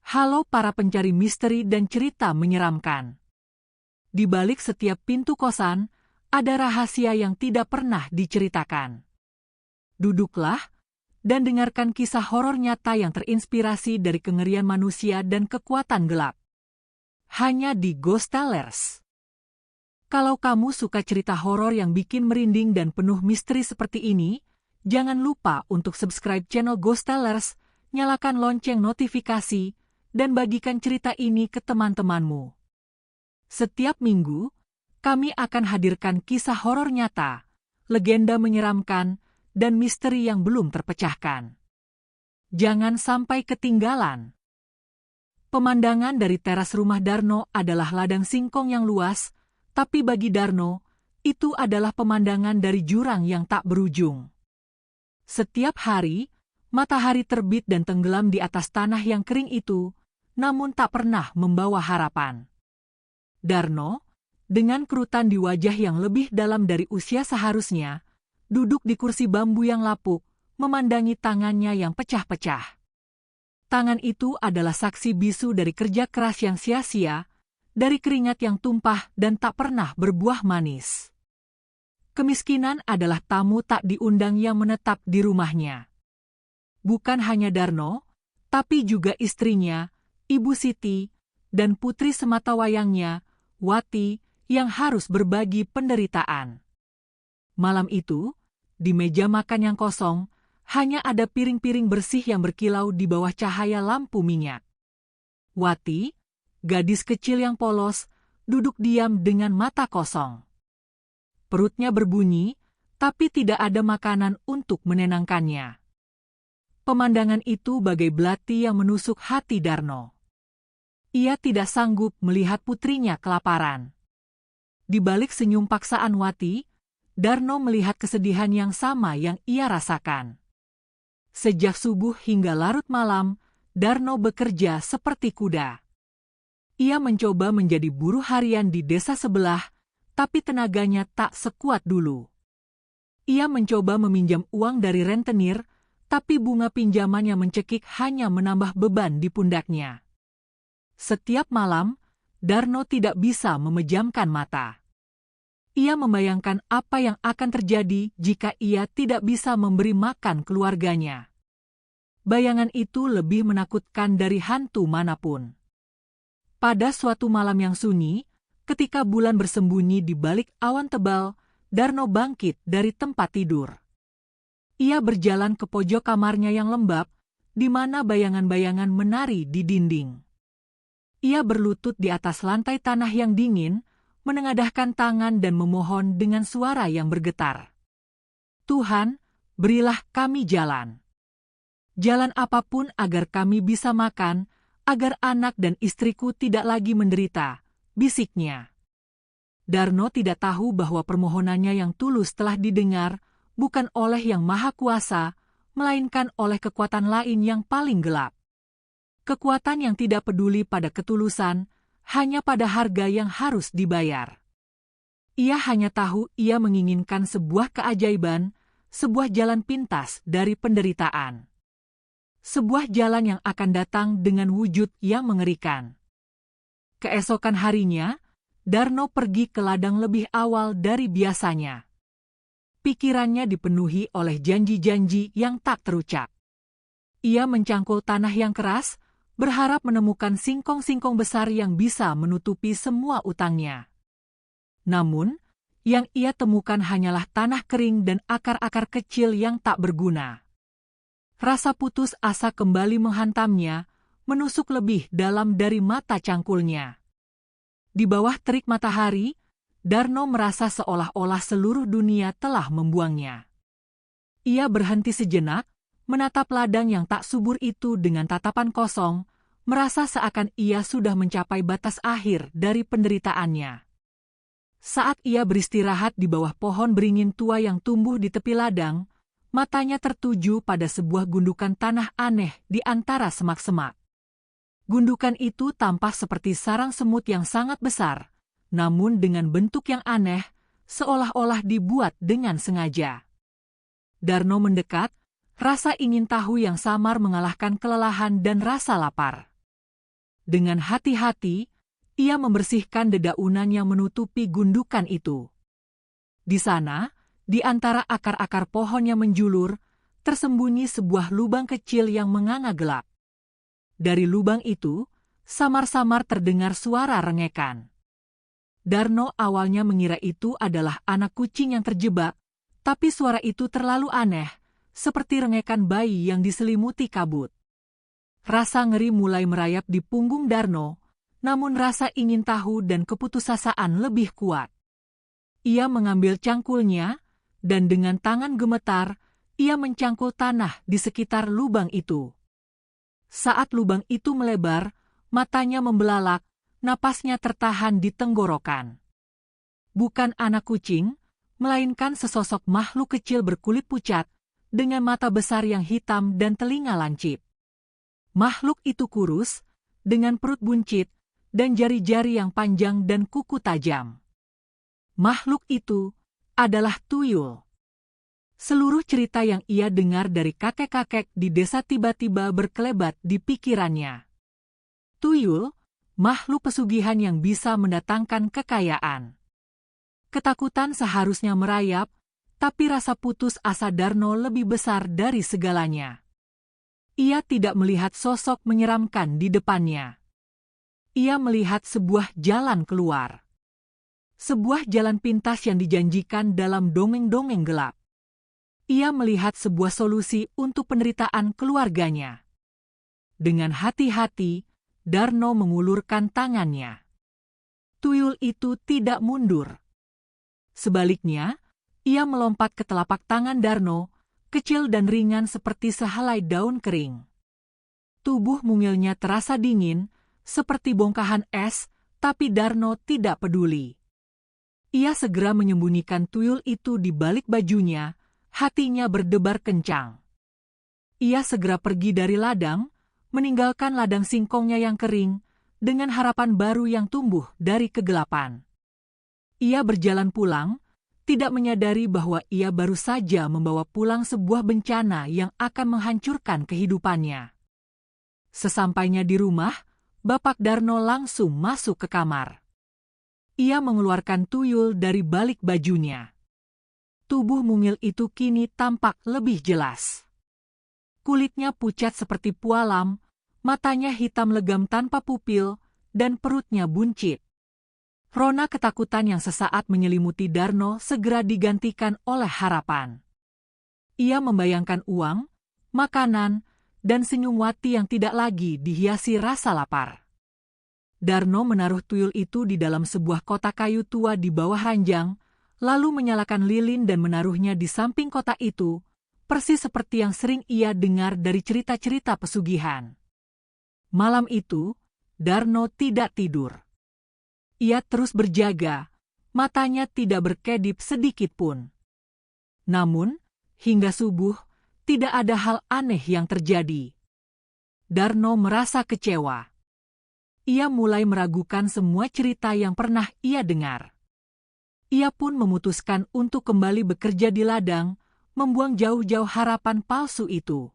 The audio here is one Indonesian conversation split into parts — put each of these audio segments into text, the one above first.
Halo para pencari misteri dan cerita menyeramkan. Di balik setiap pintu kosan, ada rahasia yang tidak pernah diceritakan. Duduklah dan dengarkan kisah horor nyata yang terinspirasi dari kengerian manusia dan kekuatan gelap. Hanya di Ghost Tellers. Kalau kamu suka cerita horor yang bikin merinding dan penuh misteri seperti ini, jangan lupa untuk subscribe channel Ghost Tellers, nyalakan lonceng notifikasi, dan bagikan cerita ini ke teman-temanmu. Setiap minggu, kami akan hadirkan kisah horor nyata, legenda menyeramkan, dan misteri yang belum terpecahkan. Jangan sampai ketinggalan. Pemandangan dari teras rumah Darno adalah ladang singkong yang luas, tapi bagi Darno, itu adalah pemandangan dari jurang yang tak berujung. Setiap hari, matahari terbit dan tenggelam di atas tanah yang kering itu, namun tak pernah membawa harapan. Darno, dengan kerutan di wajah yang lebih dalam dari usia seharusnya, duduk di kursi bambu yang lapuk, memandangi tangannya yang pecah-pecah. Tangan itu adalah saksi bisu dari kerja keras yang sia-sia, dari keringat yang tumpah dan tak pernah berbuah manis. Kemiskinan adalah tamu tak diundang yang menetap di rumahnya. Bukan hanya Darno, tapi juga istrinya, Ibu Siti, dan putri sematawayangnya, Wati, yang harus berbagi penderitaan. Malam itu, di meja makan yang kosong, hanya ada piring-piring bersih yang berkilau di bawah cahaya lampu minyak. Wati, gadis kecil yang polos, duduk diam dengan mata kosong. Perutnya berbunyi, tapi tidak ada makanan untuk menenangkannya. Pemandangan itu bagai belati yang menusuk hati Darno. Ia tidak sanggup melihat putrinya kelaparan. Di balik senyum paksaan Wati, Darno melihat kesedihan yang sama yang ia rasakan. Sejak subuh hingga larut malam, Darno bekerja seperti kuda. Ia mencoba menjadi buruh harian di desa sebelah, tapi tenaganya tak sekuat dulu. Ia mencoba meminjam uang dari rentenir, tapi bunga pinjaman yang mencekik hanya menambah beban di pundaknya. Setiap malam, Darno tidak bisa memejamkan mata. Ia membayangkan apa yang akan terjadi jika ia tidak bisa memberi makan keluarganya. Bayangan itu lebih menakutkan dari hantu manapun. Pada suatu malam yang sunyi, ketika bulan bersembunyi di balik awan tebal, Darno bangkit dari tempat tidur. Ia berjalan ke pojok kamarnya yang lembab, di mana bayangan-bayangan menari di dinding. Ia berlutut di atas lantai tanah yang dingin, menengadahkan tangan dan memohon dengan suara yang bergetar. Tuhan, berilah kami jalan. Jalan apapun agar kami bisa makan, agar anak dan istriku tidak lagi menderita, bisiknya. Darno tidak tahu bahwa permohonannya yang tulus telah didengar, bukan oleh Yang Maha Kuasa, melainkan oleh kekuatan lain yang paling gelap. Kekuatan yang tidak peduli pada ketulusan, hanya pada harga yang harus dibayar. Ia hanya tahu ia menginginkan sebuah keajaiban, sebuah jalan pintas dari penderitaan. Sebuah jalan yang akan datang dengan wujud yang mengerikan. Keesokan harinya, Darno pergi ke ladang lebih awal dari biasanya. Pikirannya dipenuhi oleh janji-janji yang tak terucap. Ia mencangkul tanah yang keras, berharap menemukan singkong-singkong besar yang bisa menutupi semua utangnya. Namun, yang ia temukan hanyalah tanah kering dan akar-akar kecil yang tak berguna. Rasa putus asa kembali menghantamnya, menusuk lebih dalam dari mata cangkulnya. Di bawah terik matahari, Darno merasa seolah-olah seluruh dunia telah membuangnya. Ia berhenti sejenak, menatap ladang yang tak subur itu dengan tatapan kosong, merasa seakan ia sudah mencapai batas akhir dari penderitaannya. Saat ia beristirahat di bawah pohon beringin tua yang tumbuh di tepi ladang, matanya tertuju pada sebuah gundukan tanah aneh di antara semak-semak. Gundukan itu tampak seperti sarang semut yang sangat besar, namun dengan bentuk yang aneh, seolah-olah dibuat dengan sengaja. Darno mendekat, rasa ingin tahu yang samar mengalahkan kelelahan dan rasa lapar. Dengan hati-hati, ia membersihkan dedaunan yang menutupi gundukan itu. Di sana, di antara akar-akar pohon yang menjulur, tersembunyi sebuah lubang kecil yang menganga gelap. Dari lubang itu, samar-samar terdengar suara rengekan. Darno awalnya mengira itu adalah anak kucing yang terjebak, tapi suara itu terlalu aneh, seperti rengekan bayi yang diselimuti kabut. Rasa ngeri mulai merayap di punggung Darno, namun rasa ingin tahu dan keputusasaan lebih kuat. Ia mengambil cangkulnya, dan dengan tangan gemetar, ia mencangkul tanah di sekitar lubang itu. Saat lubang itu melebar, matanya membelalak, napasnya tertahan di tenggorokan. Bukan anak kucing, melainkan sesosok makhluk kecil berkulit pucat, dengan mata besar yang hitam dan telinga lancip. Makhluk itu kurus, dengan perut buncit, dan jari-jari yang panjang dan kuku tajam. Makhluk itu adalah tuyul. Seluruh cerita yang ia dengar dari kakek-kakek di desa tiba-tiba berkelebat di pikirannya. Tuyul, makhluk pesugihan yang bisa mendatangkan kekayaan. Ketakutan seharusnya merayap, tapi rasa putus asa Darno lebih besar dari segalanya. Ia tidak melihat sosok menyeramkan di depannya. Ia melihat sebuah jalan keluar. Sebuah jalan pintas yang dijanjikan dalam dongeng-dongeng gelap. Ia melihat sebuah solusi untuk penderitaan keluarganya. Dengan hati-hati, Darno mengulurkan tangannya. Tuyul itu tidak mundur. Sebaliknya, ia melompat ke telapak tangan Darno, kecil dan ringan seperti sehelai daun kering. Tubuh mungilnya terasa dingin, seperti bongkahan es, tapi Darno tidak peduli. Ia segera menyembunyikan tuyul itu di balik bajunya, hatinya berdebar kencang. Ia segera pergi dari ladang, meninggalkan ladang singkongnya yang kering, dengan harapan baru yang tumbuh dari kegelapan. Ia berjalan pulang, tidak menyadari bahwa ia baru saja membawa pulang sebuah bencana yang akan menghancurkan kehidupannya. Sesampainya di rumah, Bapak Darno langsung masuk ke kamar. Ia mengeluarkan tuyul dari balik bajunya. Tubuh mungil itu kini tampak lebih jelas. Kulitnya pucat seperti pualam, matanya hitam legam tanpa pupil, dan perutnya buncit. Rona ketakutan yang sesaat menyelimuti Darno segera digantikan oleh harapan. Ia membayangkan uang, makanan, dan senyum Wati yang tidak lagi dihiasi rasa lapar. Darno menaruh tuyul itu di dalam sebuah kotak kayu tua di bawah ranjang, lalu menyalakan lilin dan menaruhnya di samping kotak itu, persis seperti yang sering ia dengar dari cerita-cerita pesugihan. Malam itu, Darno tidak tidur. Ia terus berjaga, matanya tidak berkedip sedikit pun. Namun, hingga subuh, tidak ada hal aneh yang terjadi. Darno merasa kecewa. Ia mulai meragukan semua cerita yang pernah ia dengar. Ia pun memutuskan untuk kembali bekerja di ladang, membuang jauh-jauh harapan palsu itu.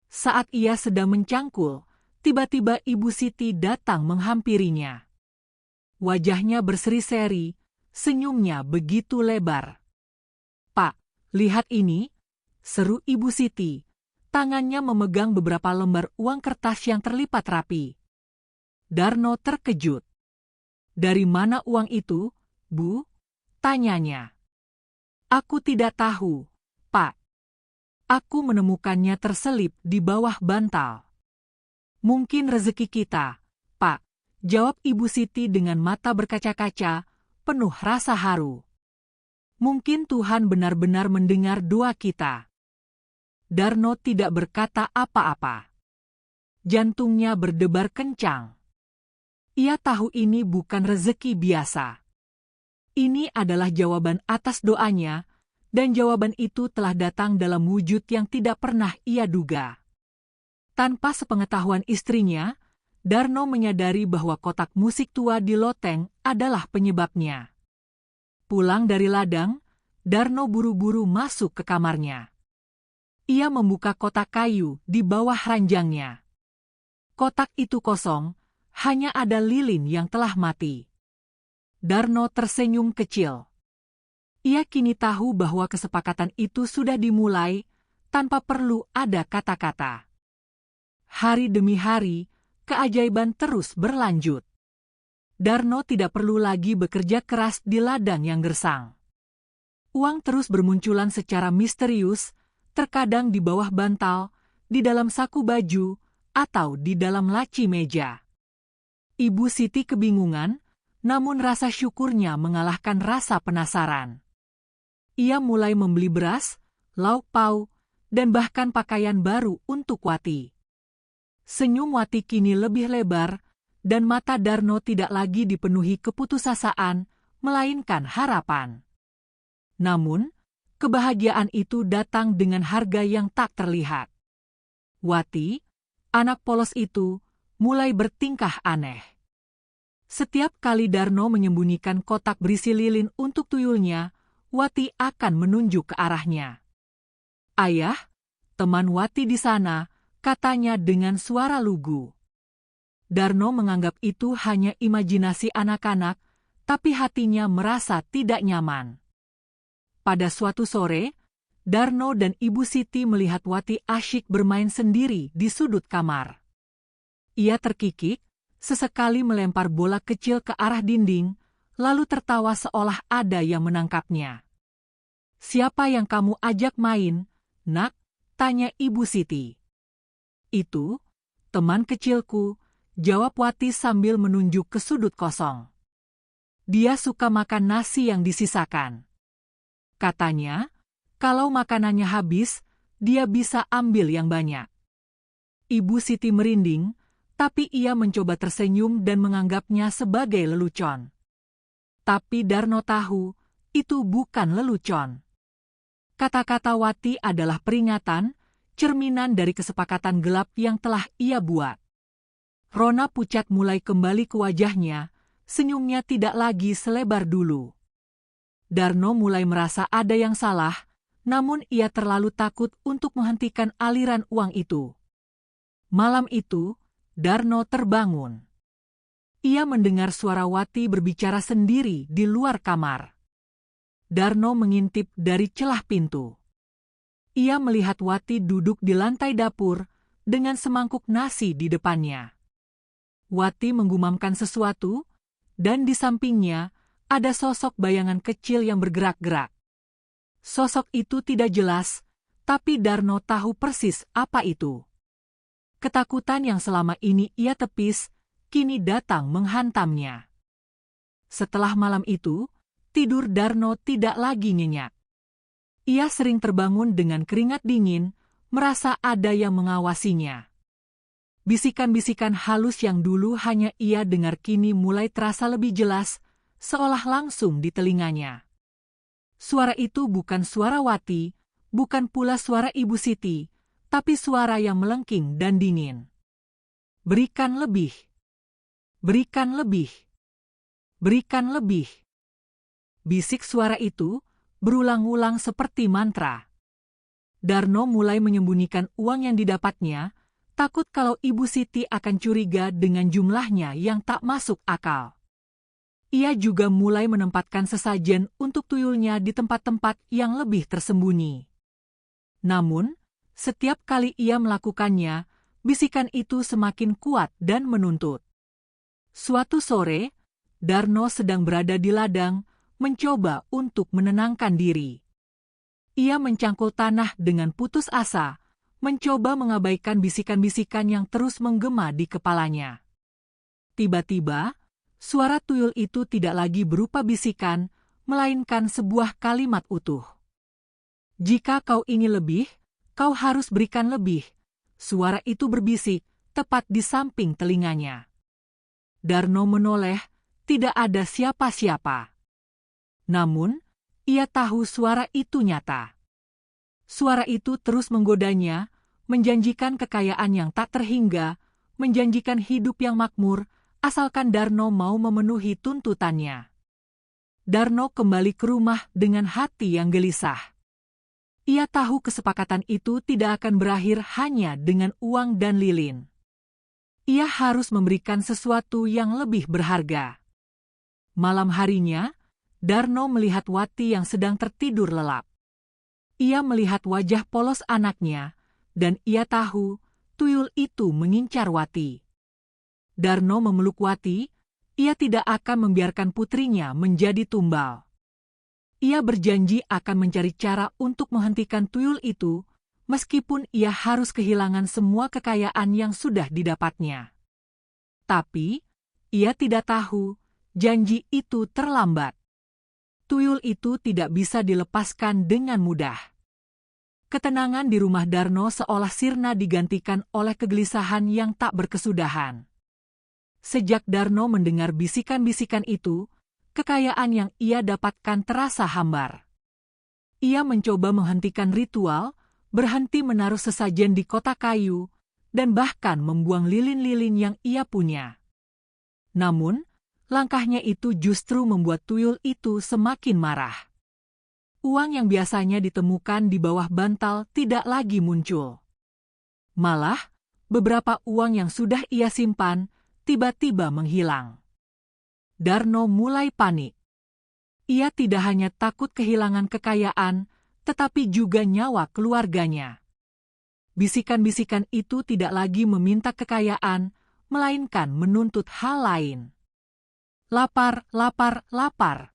Saat ia sedang mencangkul, tiba-tiba Ibu Siti datang menghampirinya. Wajahnya berseri-seri, senyumnya begitu lebar. "Pak, lihat ini," seru Ibu Siti. Tangannya memegang beberapa lembar uang kertas yang terlipat rapi. Darno terkejut. "Dari mana uang itu, Bu?" tanyanya. "Aku tidak tahu, Pak. Aku menemukannya terselip di bawah bantal." "Mungkin rezeki kita, Pak," jawab Ibu Siti dengan mata berkaca-kaca, penuh rasa haru. "Mungkin Tuhan benar-benar mendengar doa kita." Darno tidak berkata apa-apa. Jantungnya berdebar kencang. Ia tahu ini bukan rezeki biasa. Ini adalah jawaban atas doanya, dan jawaban itu telah datang dalam wujud yang tidak pernah ia duga. Tanpa sepengetahuan istrinya, Darno menyadari bahwa kotak musik tua di loteng adalah penyebabnya. Pulang dari ladang, Darno buru-buru masuk ke kamarnya. Ia membuka kotak kayu di bawah ranjangnya. Kotak itu kosong, hanya ada lilin yang telah mati. Darno tersenyum kecil. Ia kini tahu bahwa kesepakatan itu sudah dimulai, tanpa perlu ada kata-kata. Hari demi hari, keajaiban terus berlanjut. Darno tidak perlu lagi bekerja keras di ladang yang gersang. Uang terus bermunculan secara misterius, terkadang di bawah bantal, di dalam saku baju, atau di dalam laci meja. Ibu Siti kebingungan, namun rasa syukurnya mengalahkan rasa penasaran. Ia mulai membeli beras, lauk pauk, dan bahkan pakaian baru untuk Wati. Senyum Wati kini lebih lebar, dan mata Darno tidak lagi dipenuhi keputusasaan, melainkan harapan. Namun, kebahagiaan itu datang dengan harga yang tak terlihat. Wati, anak polos itu, mulai bertingkah aneh. Setiap kali Darno menyembunyikan kotak berisi lilin untuk tuyulnya, Wati akan menunjuk ke arahnya. "Ayah, teman Wati di sana," katanya dengan suara lugu. Darno menganggap itu hanya imajinasi anak-anak, tapi hatinya merasa tidak nyaman. Pada suatu sore, Darno dan Ibu Siti melihat Wati asyik bermain sendiri di sudut kamar. Ia terkikik, sesekali melempar bola kecil ke arah dinding, lalu tertawa seolah ada yang menangkapnya. "Siapa yang kamu ajak main, Nak?" tanya Ibu Siti. "Itu, teman kecilku," jawab Wati sambil menunjuk ke sudut kosong. "Dia suka makan nasi yang disisakan. Katanya, kalau makanannya habis, dia bisa ambil yang banyak." Ibu Siti merinding, tapi ia mencoba tersenyum dan menganggapnya sebagai lelucon. Tapi Darno tahu, itu bukan lelucon. Kata-kata Wati adalah peringatan, cerminan dari kesepakatan gelap yang telah ia buat. Rona pucat mulai kembali ke wajahnya, senyumnya tidak lagi selebar dulu. Darno mulai merasa ada yang salah, namun ia terlalu takut untuk menghentikan aliran uang itu. Malam itu, Darno terbangun. Ia mendengar suara Wati berbicara sendiri di luar kamar. Darno mengintip dari celah pintu. Ia melihat Wati duduk di lantai dapur dengan semangkuk nasi di depannya. Wati menggumamkan sesuatu, dan di sampingnya ada sosok bayangan kecil yang bergerak-gerak. Sosok itu tidak jelas, tapi Darno tahu persis apa itu. Ketakutan yang selama ini ia tepis, kini datang menghantamnya. Setelah malam itu, tidur Darno tidak lagi nyenyak. Ia sering terbangun dengan keringat dingin, merasa ada yang mengawasinya. Bisikan-bisikan halus yang dulu hanya ia dengar kini mulai terasa lebih jelas, seolah langsung di telinganya. Suara itu bukan suara Wati, bukan pula suara Ibu Siti, tapi suara yang melengking dan dingin. "Berikan lebih. Berikan lebih. Berikan lebih." Bisik suara itu berulang-ulang seperti mantra. Darno mulai menyembunyikan uang yang didapatnya, takut kalau Ibu Siti akan curiga dengan jumlahnya yang tak masuk akal. Ia juga mulai menempatkan sesajen untuk tuyulnya di tempat-tempat yang lebih tersembunyi. Namun, setiap kali ia melakukannya, bisikan itu semakin kuat dan menuntut. Suatu sore, Darno sedang berada di ladang, mencoba untuk menenangkan diri. Ia mencangkul tanah dengan putus asa, mencoba mengabaikan bisikan-bisikan yang terus menggema di kepalanya. Tiba-tiba, suara tuyul itu tidak lagi berupa bisikan, melainkan sebuah kalimat utuh. "Jika kau ingin lebih, kau harus berikan lebih," suara itu berbisik, tepat di samping telinganya. Darno menoleh, tidak ada siapa-siapa. Namun, ia tahu suara itu nyata. Suara itu terus menggodanya, menjanjikan kekayaan yang tak terhingga, menjanjikan hidup yang makmur, asalkan Darno mau memenuhi tuntutannya. Darno kembali ke rumah dengan hati yang gelisah. Ia tahu kesepakatan itu tidak akan berakhir hanya dengan uang dan lilin. Ia harus memberikan sesuatu yang lebih berharga. Malam harinya, Darno melihat Wati yang sedang tertidur lelap. Ia melihat wajah polos anaknya, dan ia tahu tuyul itu mengincar Wati. Darno memeluk Wati, ia tidak akan membiarkan putrinya menjadi tumbal. Ia berjanji akan mencari cara untuk menghentikan tuyul itu, meskipun ia harus kehilangan semua kekayaan yang sudah didapatnya. Tapi, ia tidak tahu, janji itu terlambat. Tuyul itu tidak bisa dilepaskan dengan mudah. Ketenangan di rumah Darno seolah sirna digantikan oleh kegelisahan yang tak berkesudahan. Sejak Darno mendengar bisikan-bisikan itu, kekayaan yang ia dapatkan terasa hambar. Ia mencoba menghentikan ritual, berhenti menaruh sesajen di kotak kayu, dan bahkan membuang lilin-lilin yang ia punya. Namun, langkahnya itu justru membuat tuyul itu semakin marah. Uang yang biasanya ditemukan di bawah bantal tidak lagi muncul. Malah, beberapa uang yang sudah ia simpan tiba-tiba menghilang. Darno mulai panik. Ia tidak hanya takut kehilangan kekayaan, tetapi juga nyawa keluarganya. Bisikan-bisikan itu tidak lagi meminta kekayaan, melainkan menuntut hal lain. Lapar, lapar, lapar.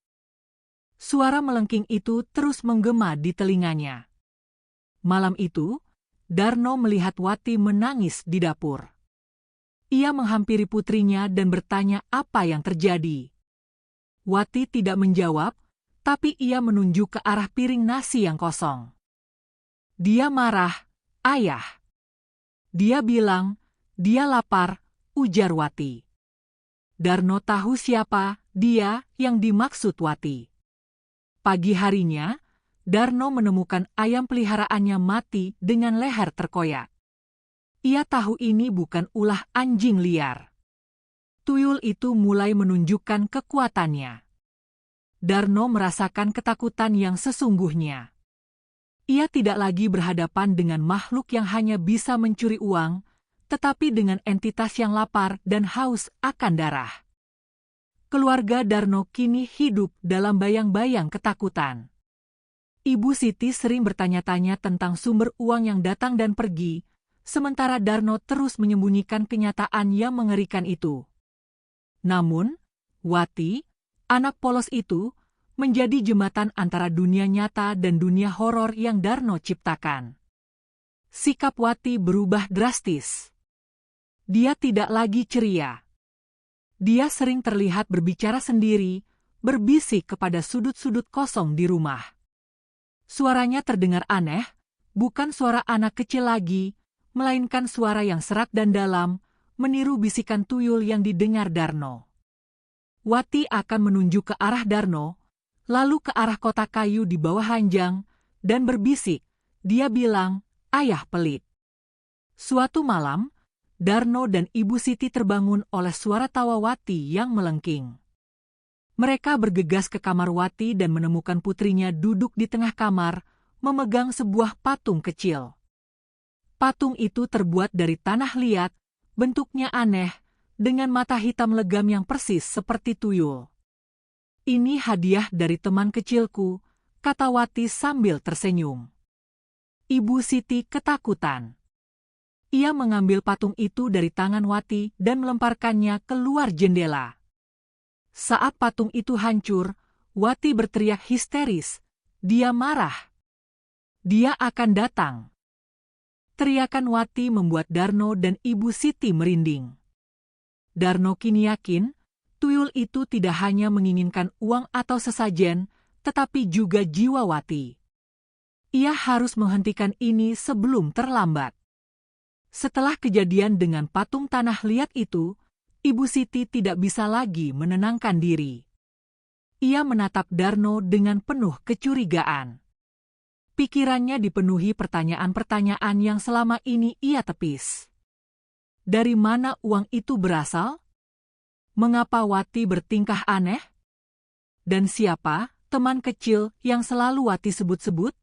Suara melengking itu terus menggema di telinganya. Malam itu, Darno melihat Wati menangis di dapur. Ia menghampiri putrinya dan bertanya apa yang terjadi. Wati tidak menjawab, tapi ia menunjuk ke arah piring nasi yang kosong. Dia marah, "Ayah." Dia bilang, "Dia lapar," ujar Wati. Darno tahu siapa dia yang dimaksud Wati. Pagi harinya, Darno menemukan ayam peliharaannya mati dengan leher terkoyak. Ia tahu ini bukan ulah anjing liar. Tuyul itu mulai menunjukkan kekuatannya. Darno merasakan ketakutan yang sesungguhnya. Ia tidak lagi berhadapan dengan makhluk yang hanya bisa mencuri uang, tetapi dengan entitas yang lapar dan haus akan darah. Keluarga Darno kini hidup dalam bayang-bayang ketakutan. Ibu Siti sering bertanya-tanya tentang sumber uang yang datang dan pergi, sementara Darno terus menyembunyikan kenyataan yang mengerikan itu. Namun, Wati, anak polos itu, menjadi jembatan antara dunia nyata dan dunia horor yang Darno ciptakan. Sikap Wati berubah drastis. Dia tidak lagi ceria. Dia sering terlihat berbicara sendiri, berbisik kepada sudut-sudut kosong di rumah. Suaranya terdengar aneh, bukan suara anak kecil lagi, melainkan suara yang serak dan dalam, meniru bisikan tuyul yang didengar Darno. Wati akan menunjuk ke arah Darno, lalu ke arah kotak kayu di bawah ranjang, dan berbisik. Dia bilang, "Ayah pelit." Suatu malam, Darno dan Ibu Siti terbangun oleh suara tawa Wati yang melengking. Mereka bergegas ke kamar Wati dan menemukan putrinya duduk di tengah kamar, memegang sebuah patung kecil. Patung itu terbuat dari tanah liat, bentuknya aneh, dengan mata hitam legam yang persis seperti tuyul. "Ini hadiah dari teman kecilku," kata Wati sambil tersenyum. Ibu Siti ketakutan. Ia mengambil patung itu dari tangan Wati dan melemparkannya keluar jendela. Saat patung itu hancur, Wati berteriak histeris. Dia marah. Dia akan datang. Teriakan Wati membuat Darno dan Ibu Siti merinding. Darno kini yakin, tuyul itu tidak hanya menginginkan uang atau sesajen, tetapi juga jiwa Wati. Ia harus menghentikan ini sebelum terlambat. Setelah kejadian dengan patung tanah liat itu, Ibu Siti tidak bisa lagi menenangkan diri. Ia menatap Darno dengan penuh kecurigaan. Pikirannya dipenuhi pertanyaan-pertanyaan yang selama ini ia tepis. Dari mana uang itu berasal? Mengapa Wati bertingkah aneh? Dan siapa teman kecil yang selalu Wati sebut-sebut?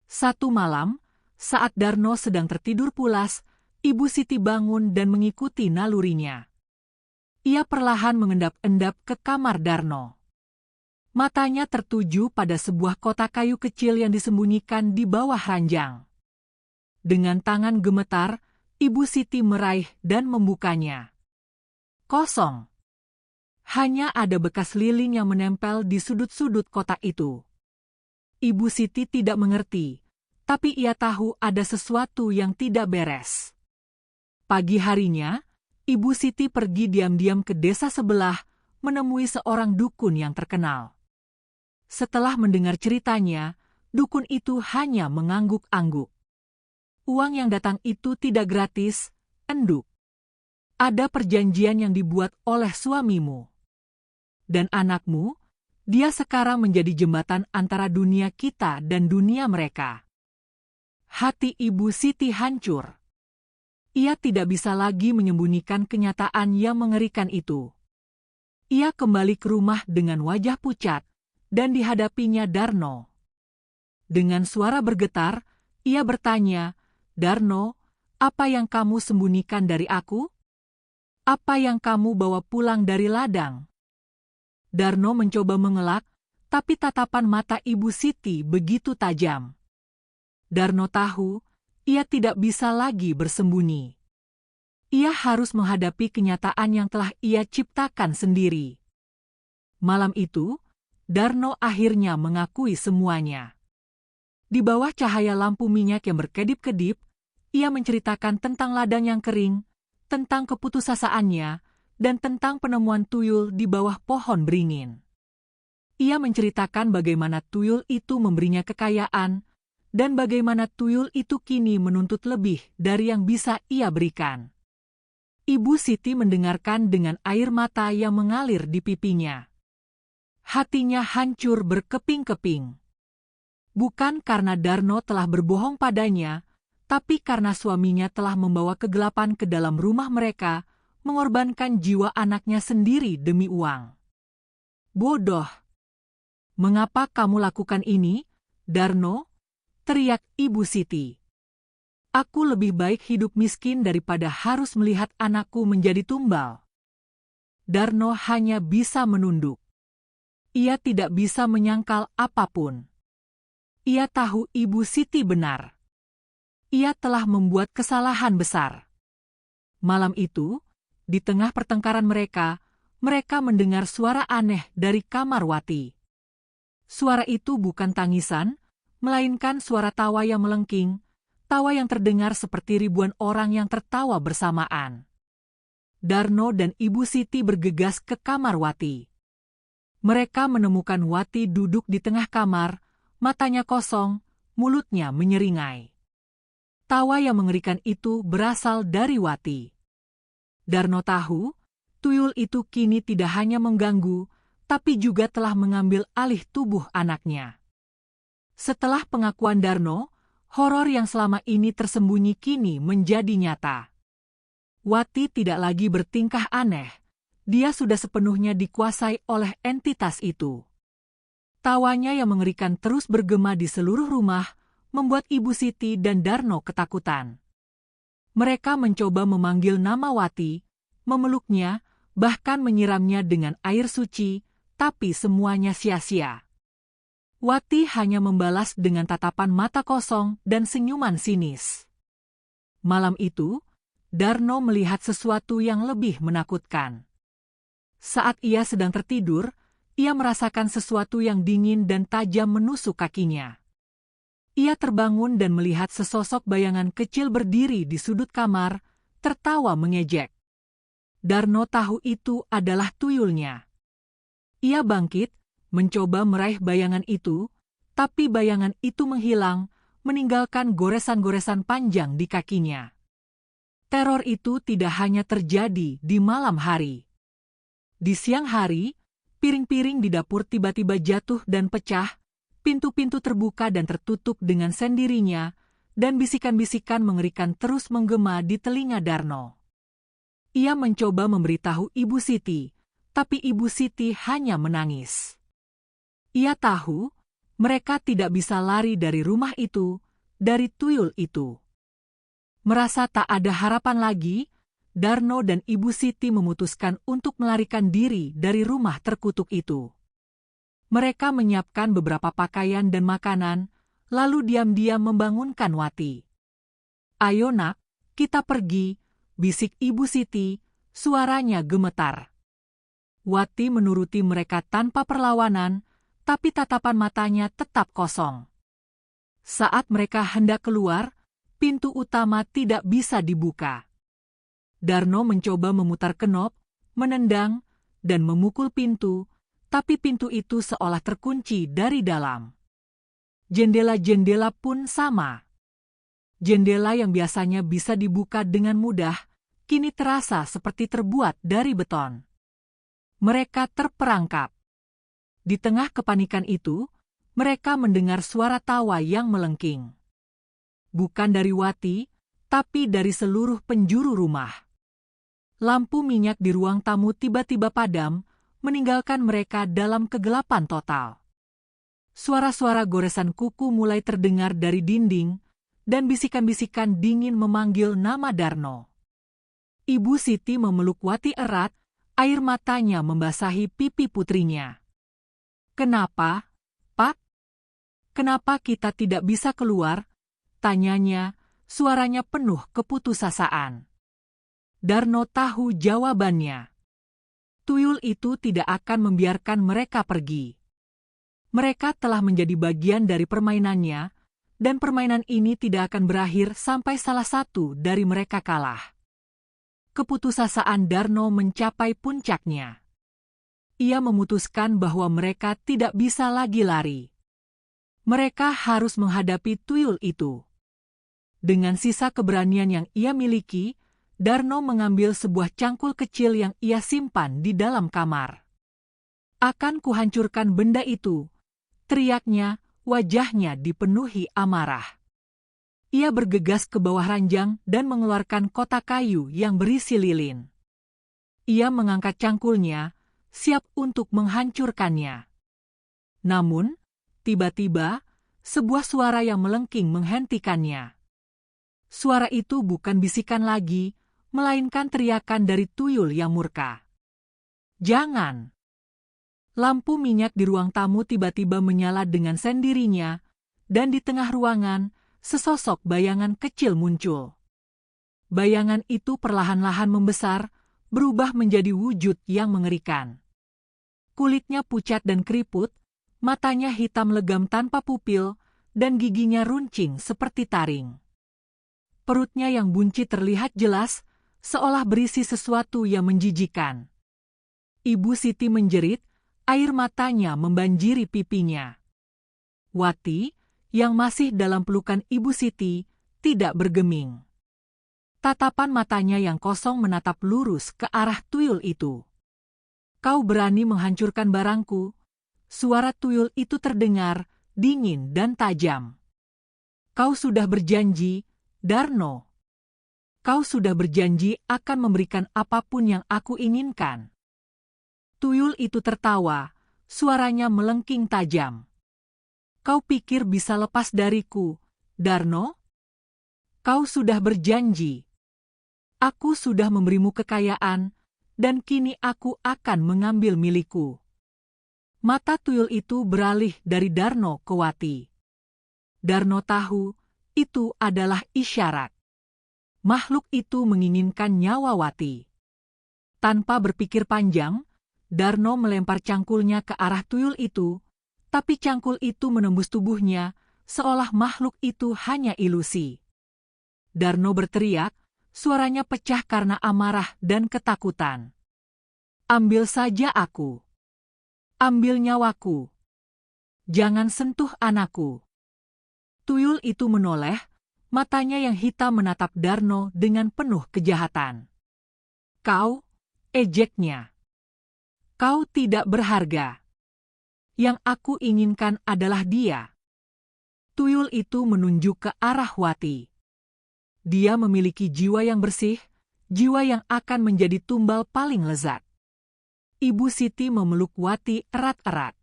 Satu malam, saat Darno sedang tertidur pulas, Ibu Siti bangun dan mengikuti nalurinya. Ia perlahan mengendap-endap ke kamar Darno. Matanya tertuju pada sebuah kotak kayu kecil yang disembunyikan di bawah ranjang. Dengan tangan gemetar, Ibu Siti meraih dan membukanya. Kosong. Hanya ada bekas lilin yang menempel di sudut-sudut kotak itu. Ibu Siti tidak mengerti, tapi ia tahu ada sesuatu yang tidak beres. Pagi harinya, Ibu Siti pergi diam-diam ke desa sebelah menemui seorang dukun yang terkenal. Setelah mendengar ceritanya, dukun itu hanya mengangguk-angguk. Uang yang datang itu tidak gratis, enduk. Ada perjanjian yang dibuat oleh suamimu. Dan anakmu, dia sekarang menjadi jembatan antara dunia kita dan dunia mereka. Hati Ibu Siti hancur. Ia tidak bisa lagi menyembunyikan kenyataan yang mengerikan itu. Ia kembali ke rumah dengan wajah pucat, dan dihadapinya Darno. Dengan suara bergetar, ia bertanya, "Darno, apa yang kamu sembunyikan dari aku? Apa yang kamu bawa pulang dari ladang?" Darno mencoba mengelak, tapi tatapan mata Ibu Siti begitu tajam. Darno tahu, ia tidak bisa lagi bersembunyi. Ia harus menghadapi kenyataan yang telah ia ciptakan sendiri. Malam itu, Darno akhirnya mengakui semuanya. Di bawah cahaya lampu minyak yang berkedip-kedip, ia menceritakan tentang ladang yang kering, tentang keputusasaannya, dan tentang penemuan tuyul di bawah pohon beringin. Ia menceritakan bagaimana tuyul itu memberinya kekayaan, dan bagaimana tuyul itu kini menuntut lebih dari yang bisa ia berikan. Ibu Siti mendengarkan dengan air mata yang mengalir di pipinya. Hatinya hancur berkeping-keping. Bukan karena Darno telah berbohong padanya, tapi karena suaminya telah membawa kegelapan ke dalam rumah mereka, mengorbankan jiwa anaknya sendiri demi uang. Bodoh! Mengapa kamu lakukan ini, Darno? Teriak Ibu Siti. Aku lebih baik hidup miskin daripada harus melihat anakku menjadi tumbal. Darno hanya bisa menunduk. Ia tidak bisa menyangkal apapun. Ia tahu Ibu Siti benar. Ia telah membuat kesalahan besar. Malam itu, di tengah pertengkaran mereka mendengar suara aneh dari kamar Wati. Suara itu bukan tangisan, melainkan suara tawa yang melengking, tawa yang terdengar seperti ribuan orang yang tertawa bersamaan. Darno dan Ibu Siti bergegas ke kamar Wati. Mereka menemukan Wati duduk di tengah kamar, matanya kosong, mulutnya menyeringai. Tawa yang mengerikan itu berasal dari Wati. Darno tahu, tuyul itu kini tidak hanya mengganggu, tapi juga telah mengambil alih tubuh anaknya. Setelah pengakuan Darno, horor yang selama ini tersembunyi kini menjadi nyata. Wati tidak lagi bertingkah aneh. Dia sudah sepenuhnya dikuasai oleh entitas itu. Tawanya yang mengerikan terus bergema di seluruh rumah, membuat Ibu Siti dan Darno ketakutan. Mereka mencoba memanggil nama Wati, memeluknya, bahkan menyiramnya dengan air suci, tapi semuanya sia-sia. Wati hanya membalas dengan tatapan mata kosong dan senyuman sinis. Malam itu, Darno melihat sesuatu yang lebih menakutkan. Saat ia sedang tertidur, ia merasakan sesuatu yang dingin dan tajam menusuk kakinya. Ia terbangun dan melihat sesosok bayangan kecil berdiri di sudut kamar, tertawa mengejek. Darno tahu itu adalah tuyulnya. Ia bangkit, mencoba meraih bayangan itu, tapi bayangan itu menghilang, meninggalkan goresan-goresan panjang di kakinya. Teror itu tidak hanya terjadi di malam hari. Di siang hari, piring-piring di dapur tiba-tiba jatuh dan pecah, pintu-pintu terbuka dan tertutup dengan sendirinya, dan bisikan-bisikan mengerikan terus menggema di telinga Darno. Ia mencoba memberitahu Ibu Siti, tapi Ibu Siti hanya menangis. Ia tahu, mereka tidak bisa lari dari rumah itu, dari tuyul itu. Merasa tak ada harapan lagi, Darno dan Ibu Siti memutuskan untuk melarikan diri dari rumah terkutuk itu. Mereka menyiapkan beberapa pakaian dan makanan, lalu diam-diam membangunkan Wati. "Ayo nak, kita pergi," bisik Ibu Siti, suaranya gemetar. Wati menuruti mereka tanpa perlawanan, tapi tatapan matanya tetap kosong. Saat mereka hendak keluar, pintu utama tidak bisa dibuka. Darno mencoba memutar kenop, menendang, dan memukul pintu, tapi pintu itu seolah terkunci dari dalam. Jendela-jendela pun sama. Jendela yang biasanya bisa dibuka dengan mudah, kini terasa seperti terbuat dari beton. Mereka terperangkap. Di tengah kepanikan itu, mereka mendengar suara tawa yang melengking. Bukan dari Wati, tapi dari seluruh penjuru rumah. Lampu minyak di ruang tamu tiba-tiba padam, meninggalkan mereka dalam kegelapan total. Suara-suara goresan kuku mulai terdengar dari dinding, dan bisikan-bisikan dingin memanggil nama Darno. Ibu Siti memeluk Wati erat, air matanya membasahi pipi putrinya. "Kenapa, Pak? Kenapa kita tidak bisa keluar?" tanyanya, suaranya penuh keputusasaan. Darno tahu jawabannya. Tuyul itu tidak akan membiarkan mereka pergi. Mereka telah menjadi bagian dari permainannya, dan permainan ini tidak akan berakhir sampai salah satu dari mereka kalah. Keputusasaan Darno mencapai puncaknya. Ia memutuskan bahwa mereka tidak bisa lagi lari. Mereka harus menghadapi tuyul itu. Dengan sisa keberanian yang ia miliki, Darno mengambil sebuah cangkul kecil yang ia simpan di dalam kamar. "Akan kuhancurkan benda itu," teriaknya, wajahnya dipenuhi amarah. Ia bergegas ke bawah ranjang dan mengeluarkan kotak kayu yang berisi lilin. Ia mengangkat cangkulnya, siap untuk menghancurkannya. Namun, tiba-tiba, sebuah suara yang melengking menghentikannya. Suara itu bukan bisikan lagi, melainkan teriakan dari tuyul yang murka. "Jangan!" Lampu minyak di ruang tamu tiba-tiba menyala dengan sendirinya, dan di tengah ruangan, sesosok bayangan kecil muncul. Bayangan itu perlahan-lahan membesar, berubah menjadi wujud yang mengerikan. Kulitnya pucat dan keriput, matanya hitam legam tanpa pupil, dan giginya runcing seperti taring. Perutnya yang buncit terlihat jelas, seolah berisi sesuatu yang menjijikan. Ibu Siti menjerit, air matanya membanjiri pipinya. Wati, yang masih dalam pelukan Ibu Siti, tidak bergeming. Tatapan matanya yang kosong menatap lurus ke arah tuyul itu. "Kau berani menghancurkan barangku?" Suara tuyul itu terdengar, dingin dan tajam. "Kau sudah berjanji, Darno. Kau sudah berjanji akan memberikan apapun yang aku inginkan." Tuyul itu tertawa, suaranya melengking tajam. "Kau pikir bisa lepas dariku, Darno? Kau sudah berjanji. Aku sudah memberimu kekayaan, dan kini aku akan mengambil milikku." Mata tuyul itu beralih dari Darno ke Wati. Darno tahu, itu adalah isyarat. Makhluk itu menginginkan nyawa Wati. Tanpa berpikir panjang, Darno melempar cangkulnya ke arah tuyul itu, tapi cangkul itu menembus tubuhnya, seolah makhluk itu hanya ilusi. Darno berteriak, suaranya pecah karena amarah dan ketakutan. "Ambil saja aku. Ambil nyawaku. Jangan sentuh anakku." Tuyul itu menoleh, matanya yang hitam menatap Darno dengan penuh kejahatan. "Kau," ejeknya. "Kau tidak berharga. Yang aku inginkan adalah dia." Tuyul itu menunjuk ke arah Wati. Dia memiliki jiwa yang bersih, jiwa yang akan menjadi tumbal paling lezat. Ibu Siti memeluk Wati erat-erat.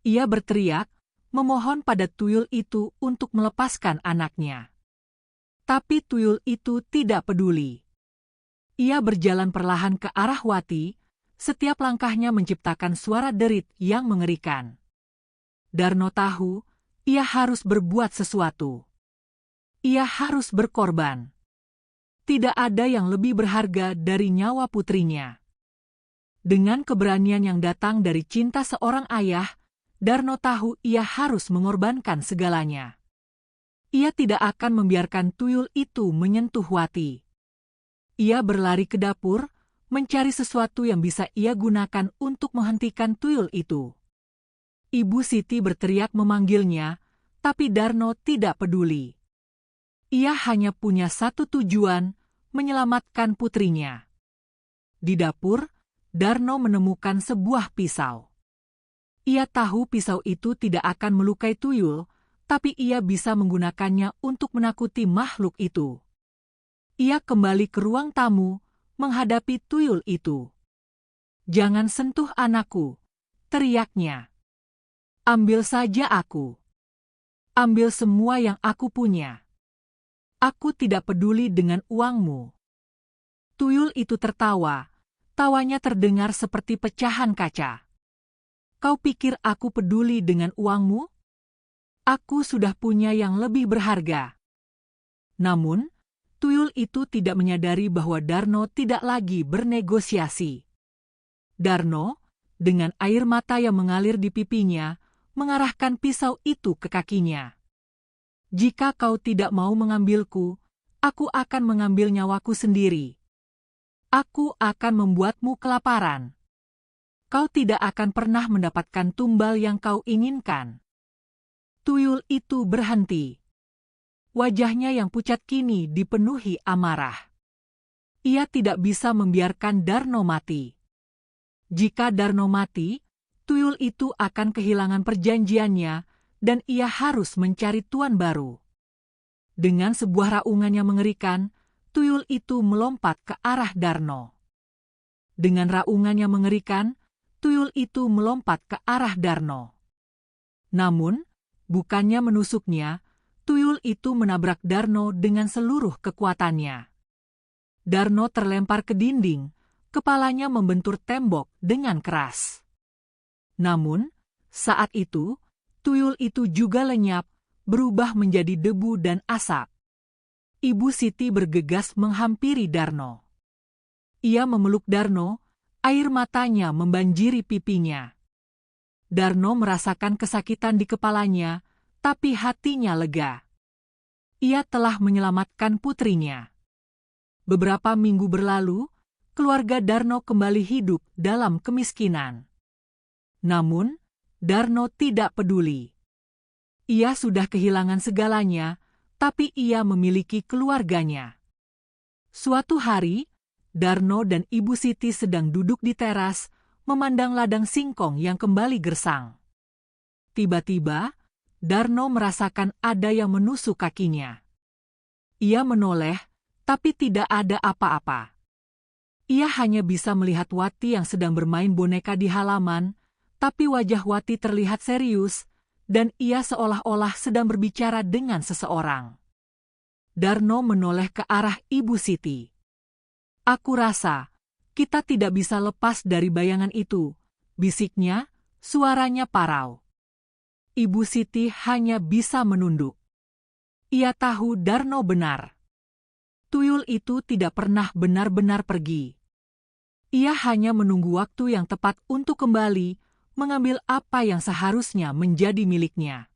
Ia berteriak, memohon pada tuyul itu untuk melepaskan anaknya. Tapi tuyul itu tidak peduli. Ia berjalan perlahan ke arah Wati, setiap langkahnya menciptakan suara derit yang mengerikan. Darno tahu, ia harus berbuat sesuatu. Ia harus berkorban. Tidak ada yang lebih berharga dari nyawa putrinya. Dengan keberanian yang datang dari cinta seorang ayah, Darno tahu ia harus mengorbankan segalanya. Ia tidak akan membiarkan tuyul itu menyentuh Wati. Ia berlari ke dapur, mencari sesuatu yang bisa ia gunakan untuk menghentikan tuyul itu. Ibu Siti berteriak memanggilnya, tapi Darno tidak peduli. Ia hanya punya satu tujuan, menyelamatkan putrinya. Di dapur, Darno menemukan sebuah pisau. Ia tahu pisau itu tidak akan melukai tuyul, tapi ia bisa menggunakannya untuk menakuti makhluk itu. Ia kembali ke ruang tamu, menghadapi tuyul itu. "Jangan sentuh anakku," teriaknya. "Ambil saja aku. Ambil semua yang aku punya. Aku tidak peduli dengan uangmu." Tuyul itu tertawa, tawanya terdengar seperti pecahan kaca. "Kau pikir aku peduli dengan uangmu? Aku sudah punya yang lebih berharga." Namun, tuyul itu tidak menyadari bahwa Darno tidak lagi bernegosiasi. Darno, dengan air mata yang mengalir di pipinya, mengarahkan pisau itu ke kakinya. "Jika kau tidak mau mengambilku, aku akan mengambil nyawaku sendiri. Aku akan membuatmu kelaparan. Kau tidak akan pernah mendapatkan tumbal yang kau inginkan." Tuyul itu berhenti. Wajahnya yang pucat kini dipenuhi amarah. Ia tidak bisa membiarkan Darno mati. Jika Darno mati, tuyul itu akan kehilangan perjanjiannya dan ia harus mencari tuan baru. Dengan sebuah raungan yang mengerikan, tuyul itu melompat ke arah Darno. Dengan raungan yang mengerikan, tuyul itu melompat ke arah Darno. Namun, bukannya menusuknya, tuyul itu menabrak Darno dengan seluruh kekuatannya. Darno terlempar ke dinding, kepalanya membentur tembok dengan keras. Namun, saat itu, tuyul itu juga lenyap, berubah menjadi debu dan asap. Ibu Siti bergegas menghampiri Darno. Ia memeluk Darno, air matanya membanjiri pipinya. Darno merasakan kesakitan di kepalanya, tapi hatinya lega. Ia telah menyelamatkan putrinya. Beberapa minggu berlalu, keluarga Darno kembali hidup dalam kemiskinan. Namun, Darno tidak peduli. Ia sudah kehilangan segalanya, tapi ia memiliki keluarganya. Suatu hari, Darno dan Ibu Siti sedang duduk di teras, memandang ladang singkong yang kembali gersang. Tiba-tiba, Darno merasakan ada yang menusuk kakinya. Ia menoleh, tapi tidak ada apa-apa. Ia hanya bisa melihat Wati yang sedang bermain boneka di halaman, tapi wajah Wati terlihat serius, dan ia seolah-olah sedang berbicara dengan seseorang. Darno menoleh ke arah Ibu Siti. "Aku rasa kita tidak bisa lepas dari bayangan itu," bisiknya, suaranya parau. Ibu Siti hanya bisa menunduk. Ia tahu Darno benar. Tuyul itu tidak pernah benar-benar pergi. Ia hanya menunggu waktu yang tepat untuk kembali, mengambil apa yang seharusnya menjadi miliknya.